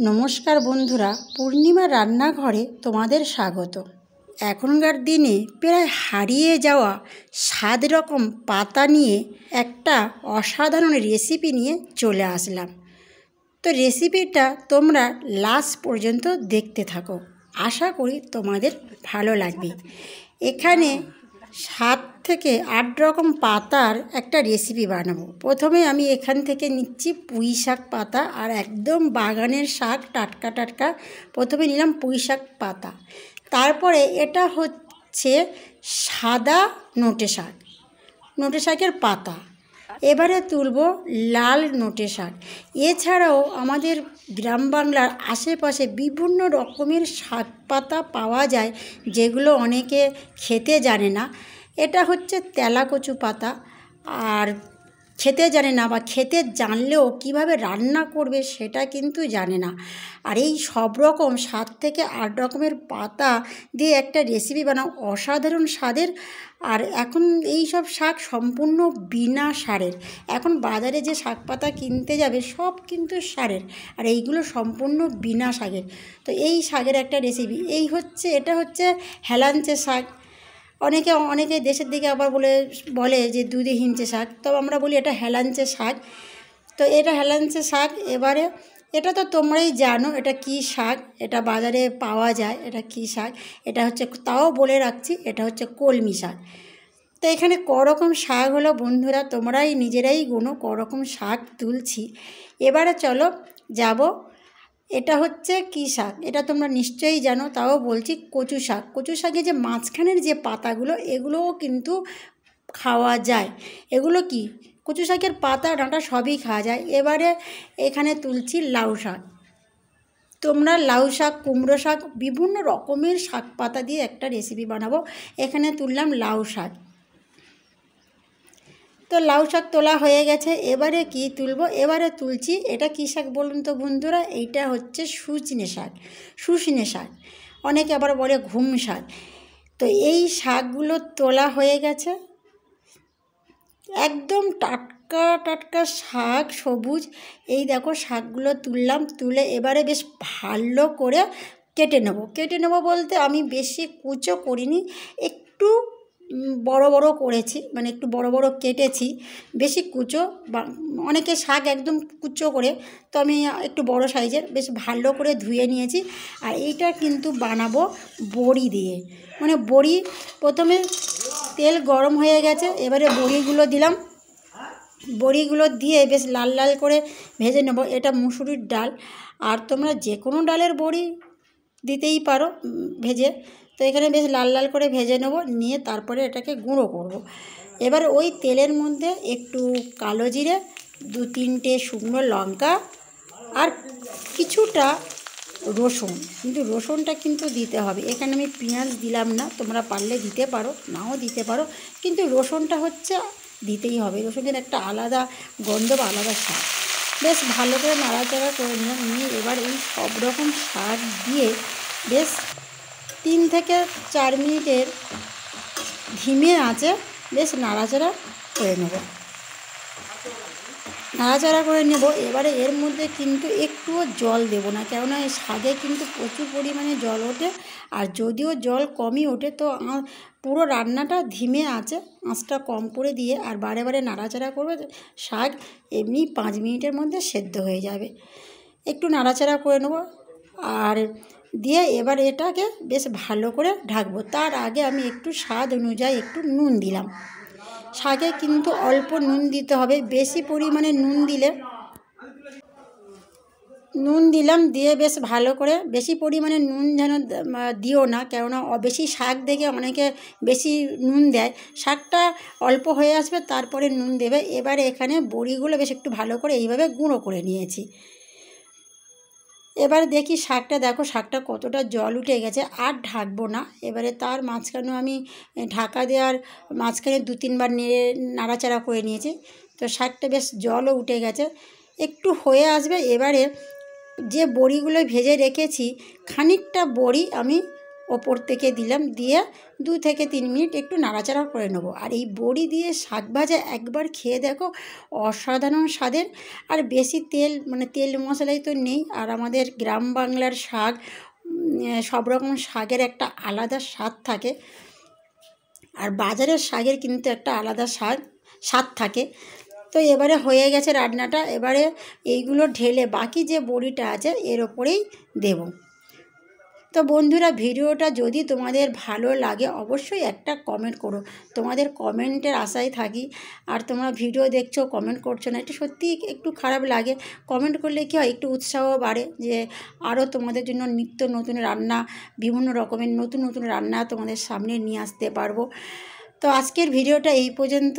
নমস্কার বন্ধুরা, পূর্ণিমা রান্নাঘরে তোমাদের স্বাগত। এখনকার দিনে প্রায় হারিয়ে যাওয়া 7 রকম পাতা নিয়ে একটা অসাধারণ রেসিপি নিয়ে চলে আসলাম। তো রেসিপিটা তোমরা লাস্ট পর্যন্ত দেখতে থাকো, আশা করি তোমাদের ভালো লাগবে। এখানে 7 থেকে 8 রকম পাতার একটা রেসিপি বানাবো। প্রথমে আমি এখান থেকে নিচ্ছি পুঁই শাক পাতা, আর একদম বাগানের শাক, টাটকা টাটকা। প্রথমে নিলাম পুঁই শাক পাতা, তারপরে এটা হচ্ছে সাদা নোটে শাক, নোটে শাকের পাতা। এবারে তুলব লাল নোটে শাক। এছাড়াও আমাদের গ্রাম বাংলার আশেপাশে বিভিন্ন রকমের শাক পাতা পাওয়া যায়, যেগুলো অনেকে খেতে জানে না। এটা হচ্ছে তেলাকচু পাতা, আর খেতে জানে না, বা খেতে জানলেও কিভাবে রান্না করবে সেটা কিন্তু জানে না। আর এই সব রকম 7 থেকে 8 রকমের পাতা দিয়ে একটা রেসিপি বানাও, অসাধারণ স্বাদের। আর এখন এই সব শাক সম্পূর্ণ বিনা সারের। এখন বাজারে যে শাক পাতা কিনতে যাবে সব কিন্তু সারের, আর এইগুলো সম্পূর্ণ বিনা শাকের। তো এই শাকের একটা রেসিপি এটা হচ্ছে হেলাঞ্চে শাক। অনেকে দেশের দিকে আবার বলে যে দুধে হিঞ্চে শাক, তবে আমরা বলি এটা হেলাঞ্চে শাক। তো এটা হেলাঞ্চে শাক। এবারে এটা তো তোমরাই জানো এটা কি শাক, এটা বাজারে পাওয়া যায়। এটা কি শাক, এটা হচ্ছে, তাও বলে রাখছি, এটা হচ্ছে কলমি শাক। তো এখানে করকম শাক হলো বন্ধুরা, তোমরাই নিজেরাই গুনো করকম শাক তুলছি। এবারে চলো যাব, এটা হচ্ছে কি শাক এটা তোমরা নিশ্চয়ই জানো, তাও বলছি কচু শাক। কচু শাকে যে মাঝখানের যে পাতাগুলো, এগুলোও কিন্তু খাওয়া যায়। এগুলো কি, কচু শাকের পাতা ডাঁটা সবই খাওয়া যায়। এবারে এখানে তুলছি লাউ শাক। তোমরা লাউ শাক, কুমড়ো শাক, বিভিন্ন রকমের শাক পাতা দিয়ে একটা রেসিপি বানাবো। এখানে তুললাম লাউ শাক। তো লাউ শাক তোলা হয়ে গেছে। এবারে কি তুলব, এবারে তুলছি, এটা কী শাক বলুন তো বন্ধুরা, এইটা হচ্ছে সজনে শাক। সজনে শাক, অনেকে আবার বলে ঘুম শাক। তো এই শাকগুলো তোলা হয়ে গেছে, একদম টাটকা টাটকা শাক, সবুজ। এই দেখো শাকগুলো তুললাম, তুলে এবারে বেশ ভালো করে কেটে নেব বলতে আমি বেশি কুচো করিনি, একটু বড় বড় করেছি, মানে একটু বড় বড় কেটেছি, বেশি কুচো। অনেকে শাক একদম কুচো করে, তো আমি একটু বড় সাইজের বেশ ভালো করে ধুয়ে নিয়েছি। আর এইটা কিন্তু বানাবো বড়ি দিয়ে, মানে বড়ি। প্রথমে তেল গরম হয়ে গেছে, এবারে বড়িগুলো দিলাম। বড়িগুলো দিয়ে বেশ লাল লাল করে ভেজে নেব। এটা মুসুরির ডাল, আর তোমরা যে কোনো ডালের বড়ি দিতেই পারো ভেজে। তো এখানে বেশ লাল লাল করে ভেজে নেব, নিয়ে তারপরে এটাকে গুঁড়ো করব। এবার ওই তেলের মধ্যে একটু কালো জিরে, 2-3টে শুকনো লঙ্কা, আর কিছুটা রসুন, কিন্তু রসুনটা কিন্তু দিতে হবে। এখানে আমি পেঁয়াজ দিলাম না, তোমরা পারলে দিতে পারো, নাও দিতে পারো, কিন্তু রসুনটা হচ্ছে দিতেই হবে। রসুনের একটা আলাদা গন্ধ বা আলাদা স্বাদ। বেশ ভালো করে নাড়াচাড়া করে নিয়ে এবার এই সব রকম শাক দিয়ে বেশ 3 থেকে 4 মিনিটের ধিমে আঁচে বেশ নাড়াচাড়া করে নেব। এবারে এর মধ্যে কিন্তু একটুও জল দেব না, কেননা এই শাকে কিন্তু প্রচুর পরিমাণে জল ওঠে। আর যদিও জল কমই ওঠে, তো পুরো রান্নাটা ধিমে আঁচে, আঁচটা কম করে দিয়ে আর বারে বারে নাড়াচাড়া করবে। শাক এমনি 5 মিনিটের মধ্যে সেদ্ধ হয়ে যাবে। একটু নাড়াচাড়া করে নেব, আর দিয়ে এবার এটাকে বেশ ভালো করে ঢাকবো। তার আগে আমি একটু স্বাদ অনুযায়ী একটু নুন দিলাম। শাকে কিন্তু অল্প নুন দিতে হবে, বেশি পরিমাণে নুন দিলাম, দিয়ে বেশ ভালো করে, বেশি পরিমাণে নুন যেন দিও না, কেননা বেশি শাক দেখে অনেকে বেশি নুন দেয়। শাকটা অল্প হয়ে আসবে, তারপরে নুন দেবে। এবারে এখানে বড়িগুলো বেশ একটু ভালো করে এইভাবে গুঁড়ো করে নিয়েছি। এবারে দেখি শাকটা, দেখো শাকটা কতটা জল উঠে গেছে, আর ঢাকবো না। এবারে তার মাঝখানেও আমি ঢাকা দেওয়ার মাঝখানে 2-3 বার নাড়াচাড়া করে নিয়েছি। তো শাকটা বেশ জলও উঠে গেছে, একটু হয়ে আসবে। এবারে যে বড়িগুলো ভেজে রেখেছি, খানিকটা বড়ি আমি ওপর থেকে দিলাম, দিয়ে 2 থেকে 3 মিনিট একটু নাড়াচাড়া করে নেবো। আর এই বড়ি দিয়ে শাক ভাজা একবার খেয়ে দেখো, অসাধারণ স্বাদের। আর বেশি তেল তেল মশলাই তো নেই। আর আমাদের গ্রাম বাংলার শাক, সব রকম শাকের একটা আলাদা স্বাদ থাকে, আর বাজারের শাকের কিন্তু একটা আলাদা স্বাদ থাকে। তো এবারে হয়ে গেছে রান্নাটা। এবারে এইগুলো ঢেলে বাকি যে বড়িটা আছে এর ওপরেই দেব। তো বন্ধুরা, ভিডিওটা যদি তোমাদের ভালো লাগে অবশ্যই একটা কমেন্ট করো। তোমাদের কমেন্টের আশায় থাকি। আর তোমরা ভিডিও দেখছো, কমেন্ট করছো না, এটা সত্যিই একটু খারাপ লাগে। কমেন্ট করলে কী হয়, একটু উৎসাহ বাড়ে যে আরও তোমাদের জন্য নিত্য নতুন রান্না, বিভিন্ন রকমের নতুন নতুন রান্না তোমাদের সামনে নিয়ে আসতে পারবো। তো আজকের ভিডিওটা এই পর্যন্ত।